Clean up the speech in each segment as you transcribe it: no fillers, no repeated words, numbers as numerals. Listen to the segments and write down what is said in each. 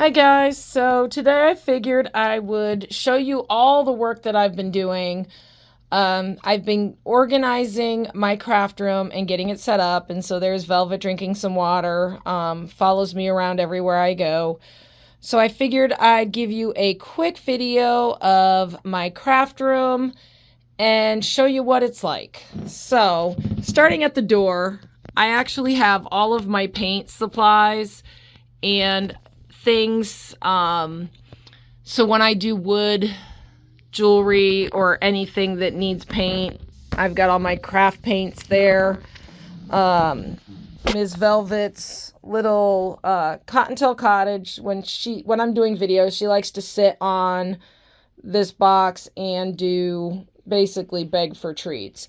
Hi guys, so today I figured I would show you all the work that I've been doing. I've been organizing my craft room and getting it set up, and so there's Velvet drinking some water, follows me around everywhere I go. So I figured I'd give you a quick video of my craft room and show you what it's like. So starting at the door, I actually have all of my paint supplies and things. So when I do wood jewelry or anything that needs paint, I've got all my craft paints there. Ms. Velvet's little Cottontail Cottage, when I'm doing videos, she likes to sit on this box and do basically beg for treats.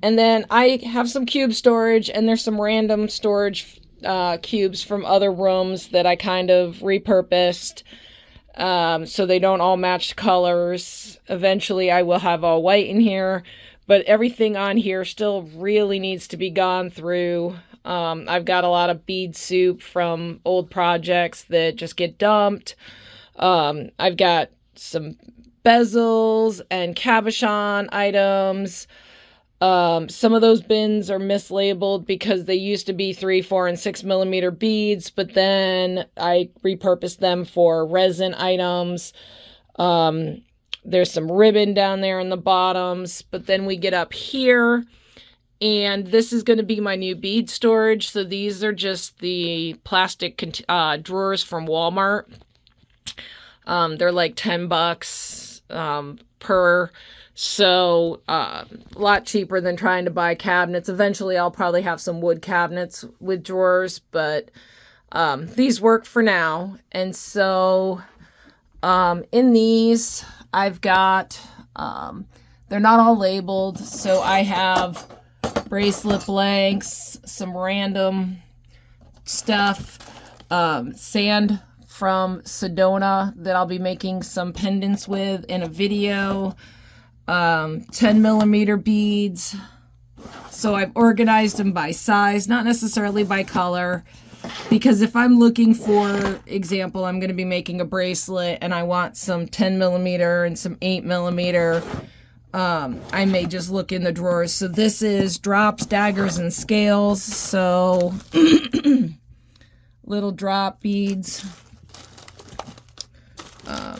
And then I have some cube storage, and there's some random storage cubes from other rooms that I kind of repurposed, so they don't all match colors. Eventually I will have all white in here, but everything on here still really needs to be gone through. I've got a lot of bead soup from old projects that just get dumped. I've got some bezels and cabochon items. Some of those bins are mislabeled because they used to be 3, 4, and 6 millimeter beads, but then I repurposed them for resin items. There's some ribbon down there in the bottoms, but then we get up here, and this is going to be my new bead storage. So these are just the plastic drawers from Walmart. They're like $10 per. So a lot cheaper than trying to buy cabinets. Eventually I'll probably have some wood cabinets with drawers, but these work for now. And so in these I've got, they're not all labeled, so I have bracelet blanks, some random stuff, sand from Sedona that I'll be making some pendants with in a video. 10 millimeter beads. So I've organized them by size, not necessarily by color, because if I'm looking, for example, I'm going to be making a bracelet and I want some 10 millimeter and some 8 millimeter, I may just look in the drawers. So this is drops, daggers, and scales. So little drop beads,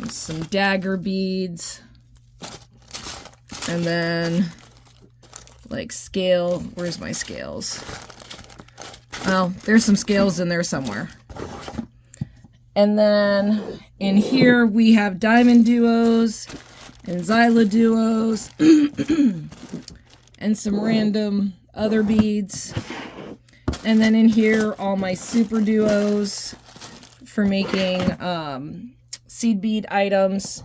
some dagger beads, and then like scale. Where's my scales? Well, there's some scales in there somewhere. And then in here we have diamond duos and xyla duos and some random other beads. And then in here, all my super duos for making seed bead items.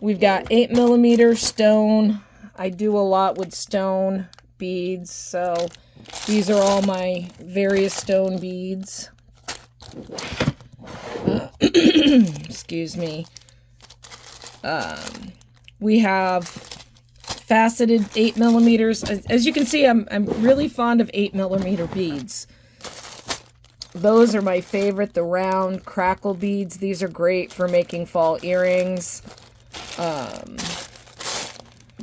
We've got 8 millimeter stone. I do a lot with stone beads, so these are all my various stone beads. Excuse me. We have faceted 8 millimeters. As you can see, I'm really fond of 8 millimeter beads. Those are my favorite, the round crackle beads. These are great for making fall earrings.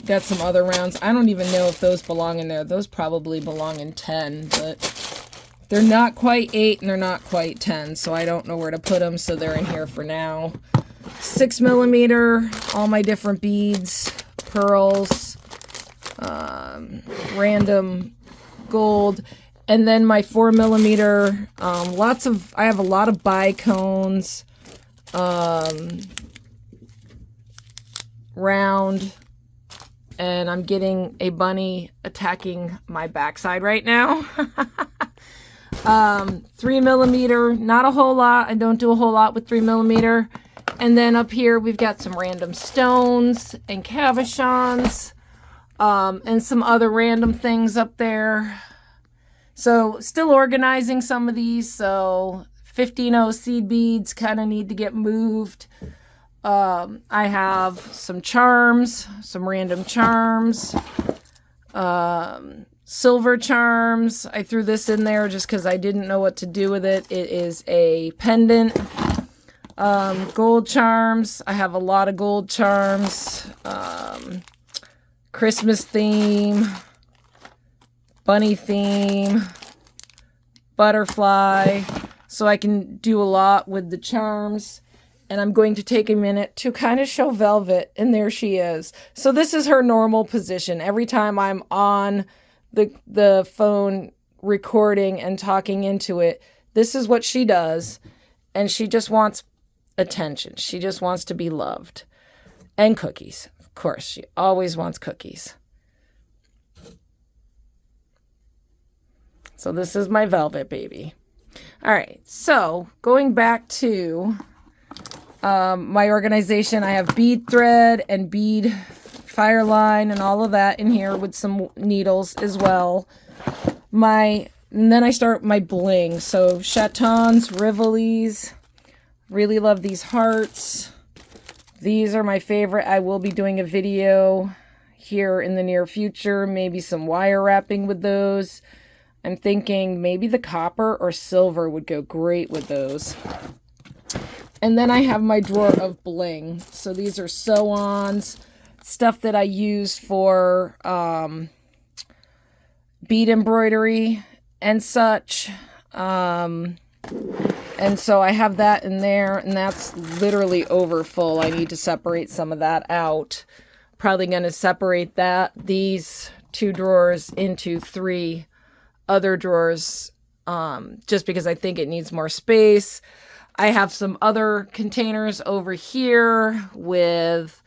Got some other rounds. I don't even know if those belong in there. Those probably belong in 10, but they're not quite 8 and they're not quite 10, so I don't know where to put them, so they're in here for now. 6 millimeter, all my different beads, pearls, random gold, and then my 4 millimeter, I have a lot of bicones, round, and I'm getting a bunny attacking my backside right now. 3 millimeter, not a whole lot. I don't do a whole lot with 3 millimeter. And then up here we've got some random stones and cabochons, and some other random things up there. So still organizing some of these. So 15-0 seed beads kind of need to get moved. I have some charms, some random charms, silver charms. I threw this in there just because I didn't know what to do with it. It is a pendant. Gold charms. I have a lot of gold charms. Christmas theme, bunny theme, butterfly. So I can do a lot with the charms. And I'm going to take a minute to kind of show Velvet. And there she is. So this is her normal position. Every time I'm on the phone recording and talking into it, this is what she does. And she just wants attention. She just wants to be loved. And cookies. Of course, she always wants cookies. So this is my Velvet baby. All right, so going back to my organization, I have bead thread and bead fire line and all of that in here with some needles as well. And then I start my bling. So chatons, rivolis. Really love these hearts. These are my favorite. I will be doing a video here in the near future. Maybe some wire wrapping with those. I'm thinking maybe the copper or silver would go great with those. And then I have my drawer of bling. So these are sew-ons, stuff that I use for bead embroidery and such. And so I have that in there, and that's literally over full. I need to separate some of that out. Probably going to separate these 2 drawers into 3 other drawers, just because I think it needs more space. I have some other containers over here with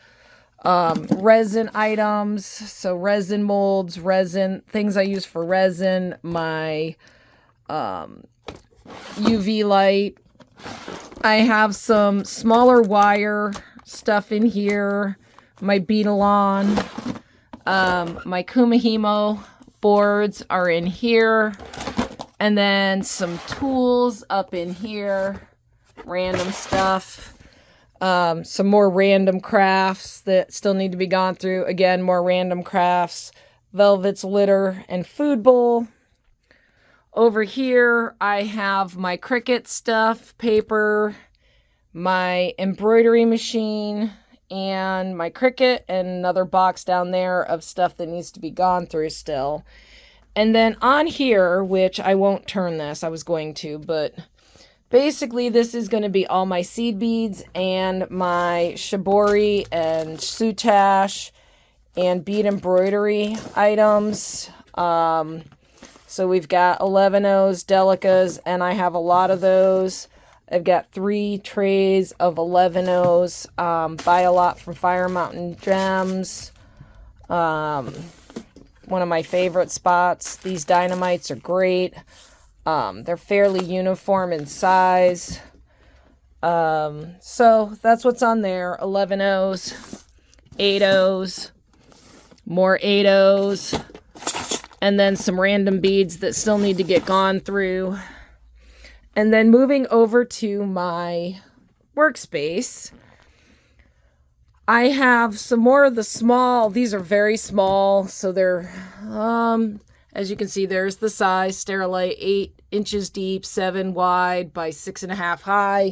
resin items. So resin molds, resin, things I use for resin, my UV light. I have some smaller wire stuff in here, my Beadalon, my Kumihimo boards are in here, and then some tools up in here, random stuff, some more random crafts that still need to be gone through. Again, more random crafts, Velvet's litter and food bowl. Over here, I have my Cricut stuff, paper, my embroidery machine, and my Cricut, and another box down there of stuff that needs to be gone through still. And then on here, which I won't turn this, I was going to, but basically this is going to be all my seed beads and my shibori and soutache and bead embroidery items. So we've got 11-Os, delicas, and I have a lot of those. I've got 3 trays of 11-Os. Buy a lot from Fire Mountain Gems. One of my favorite spots. These dynamites are great. They're fairly uniform in size. So that's what's on there. 11-Os, 8-Os, more 8-Os. And then some random beads that still need to get gone through. And then moving over to my workspace, I have some more of the small. These are very small. So they're, as you can see, there's the size. Sterilite, 8 inches deep, 7 wide by 6.5 high.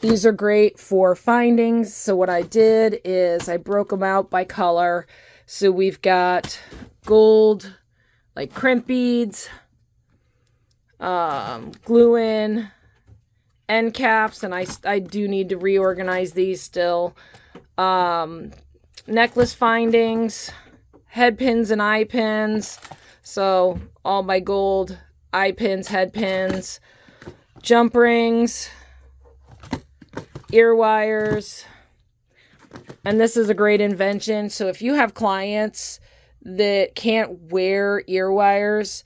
These are great for findings. So what I did is I broke them out by color. So we've got gold, like crimp beads, glue in, end caps, and I do need to reorganize these still. Necklace findings, head pins and eye pins. So all my gold eye pins, head pins, jump rings, ear wires. And this is a great invention. So if you have clients that can't wear ear wires,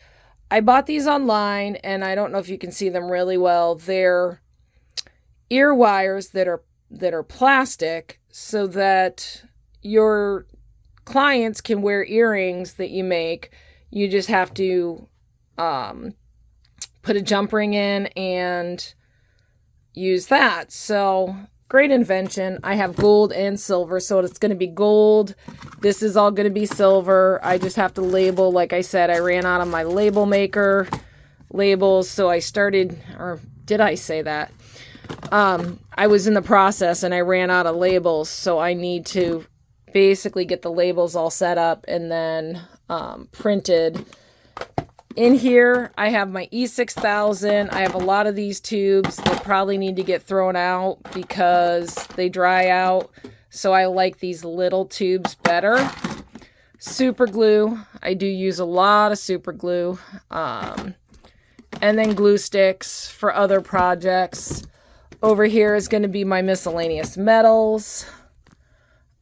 I bought these online, and I don't know if you can see them really well. They're ear wires that are plastic, so that your clients can wear earrings that you make. You just have to put a jump ring in and use that. So great invention. I have gold and silver, so it's going to be gold. This is all going to be silver. I just have to label. Like I said, I ran out of my label maker labels, so I started, or did I say that? I was in the process and I ran out of labels, so I need to basically get the labels all set up and then printed. In here, I have my E6000. I have a lot of these tubes that probably need to get thrown out because they dry out. So I like these little tubes better. Super glue. I do use a lot of super glue. And then glue sticks for other projects. Over here is going to be my miscellaneous metals.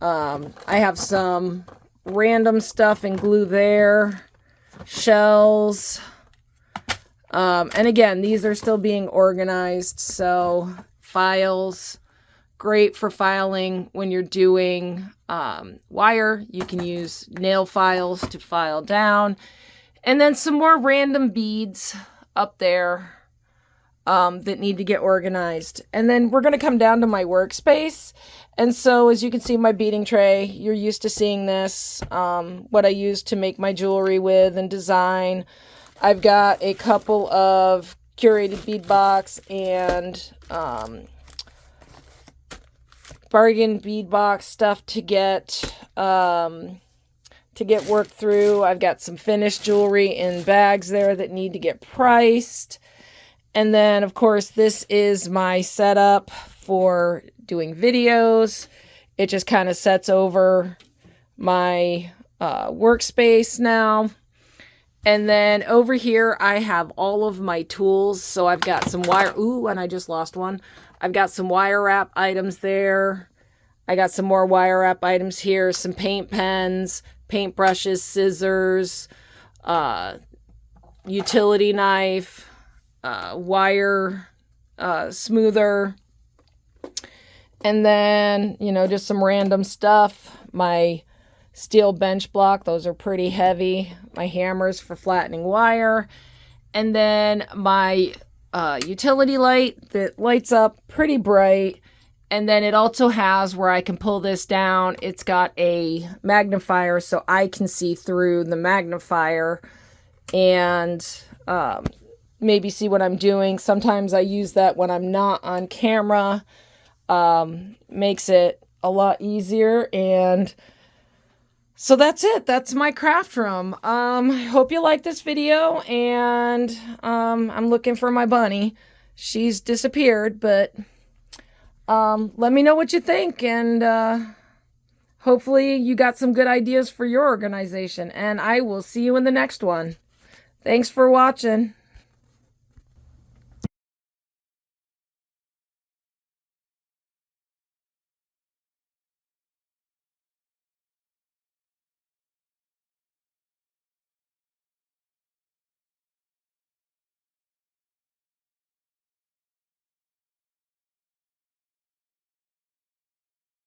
I have some random stuff and glue there. Shells. And again, these are still being organized. So files, great for filing when you're doing wire. You can use nail files to file down. And then some more random beads up there that need to get organized. And then we're going to come down to my workspace. And so as you can see, my beading tray, you're used to seeing this, what I use to make my jewelry with and design. I've got a couple of curated bead box and bargain bead box stuff to get worked through. I've got some finished jewelry in bags there that need to get priced. And then, of course, this is my setup for doing videos. It just kind of sets over my workspace now. And then over here, I have all of my tools. So I've got some wire. Ooh, and I just lost one. I've got some wire wrap items there. I got some more wire wrap items here. Some paint pens, paint brushes, scissors, utility knife, wire smoother, and then, you know, just some random stuff. My steel bench block, those are pretty heavy. My hammers for flattening wire, and then my utility light that lights up pretty bright. And then it also has where I can pull this down. It's got a magnifier so I can see through the magnifier and maybe see what I'm doing. Sometimes I use that when I'm not on camera. Makes it a lot easier. And so that's it. That's my craft room. I hope you like this video. And I'm looking for my bunny. She's disappeared, but let me know what you think. And hopefully you got some good ideas for your organization. And I will see you in the next one. Thanks for watching.